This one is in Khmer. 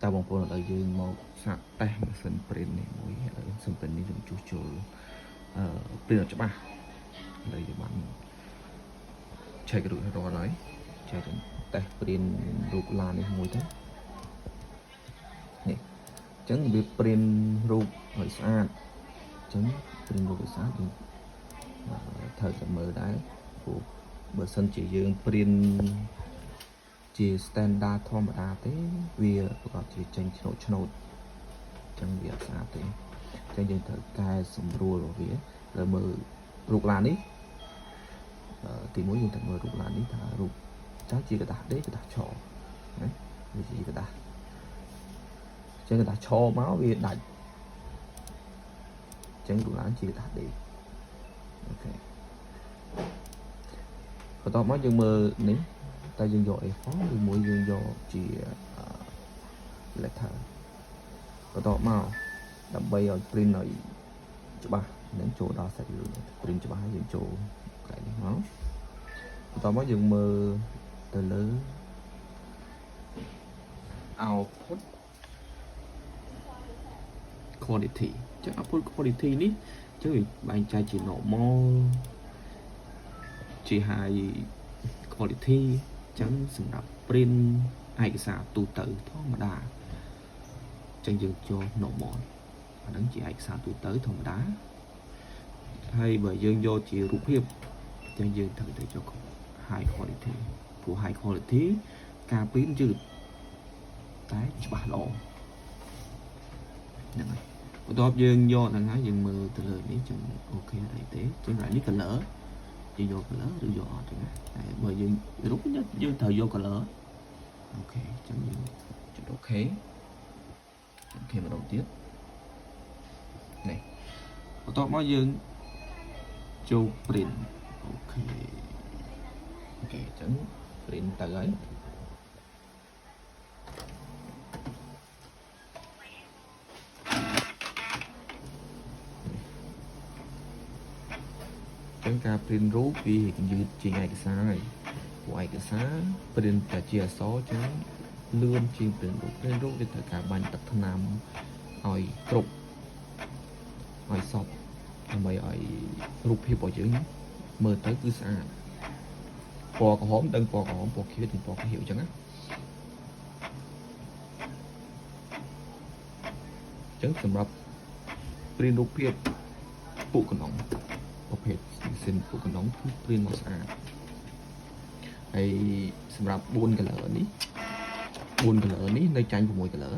តើបងប្អូនឥឡូវយើងមកសាកតេស្តម៉ាស៊ីន print នេះមួយឥឡូវសិនពេលនេះខ្ញុំជួសជុលprint អត់ច្បាស់ឥឡូវយើងបានឆែករួចរាល់ហើយចែកតេស្ត print រូបឡាននេះមួយទៅនេះអញ្ចឹងវា print រូបឲ្យស្អាតអញ្ចឹង print រូបឲ្យស្អាតយើងត្រូវតែមើលដែរព្រោះបើសិនជាយើង print ជា standard ធម្មតាទេវាប្រកបជាចេញឆ្នោតអញ្ចឹងវាអត់ស្អាតទេអញ្ចឹងយើងត្រូវកែសម្រួលរបស់វាត្រូវមើលរូបឡាននេះទីមួយយើងត្រូវមើលរូបឡាននេះថារូបចាស់ជាกระดาษដេកกระดาษឆណាវាជាกระดาษអញ្ចឹងกระดาษឆមកវាដាច់អញ្ចឹងរូបឡានជាกระดาษដេកអូខេបន្ទាប់មកយើងមើលនេះតែយើងយក A4 ឬមួយយើងយកជា letter បន្ទាប់មកដើម្បីឲ្យ print ឲ្យច្បាស់នឹងចូលដល់ set លឿន print ច្បាស់ហើយយើងចូលកន្លែងនេះមកបន្ទាប់មកយើងមើលទៅលើ output quality ចឹង output quality នេះចឹងវាបែងចែកជា normal ជា high quality ចឹងសម្រាប់ print ឯកសារទូទៅធម្មតាចឹងយើងចូល normal អាហ្នឹងជាឯកសារទូទៅធម្មតាហើយបើយើងយកជារូបភាពចឹងយើងត្រូវទៅចូល high quality ព្រោះ high quality ការ print យឺតតែច្បាស់ល្អហ្នឹងហើយបន្ទាប់យើងយកហ្នឹងហើយយើងមើលទៅលើនេះចឹងអូខេអីទេចឹងនេះ color យើងយក color ឬយកអត់ទេណាតែបើយើងរូបយើងត្រូវយក color អូខេចឹងយើងចុចអូខេអូខេម្ដងទៀតនេះបន្ទាប់មកយើងចូល print អូខេអញ្ចឹង print ទៅហើយចឹងការ print រូបវាយឺតជាងឯកសារហើយព្រោះឯកសារ print តែជាអក្សរចឹងលឿនជាង print រូប print រូបវាត្រូវការបាញ់ទឹកថ្នាំឲ្យគ្រប់ឲ្យសពដើម្បីឲ្យរូបភាពរបស់យើងមើលទៅគឺស្អាតពណ៌ក្រហមដឹងពណ៌ក្រហមពណ៌ខៀវនិងពណ៌ខៀវអញ្ចឹងណាអញ្ចឹងសម្រាប់ print រូបភាពពុកកណ្ដុងប្រភេទសិនពុកកណ្ដុងគឺ print មកស្អាតហើយសម្រាប់4 color នេះនៅចាញ់6 color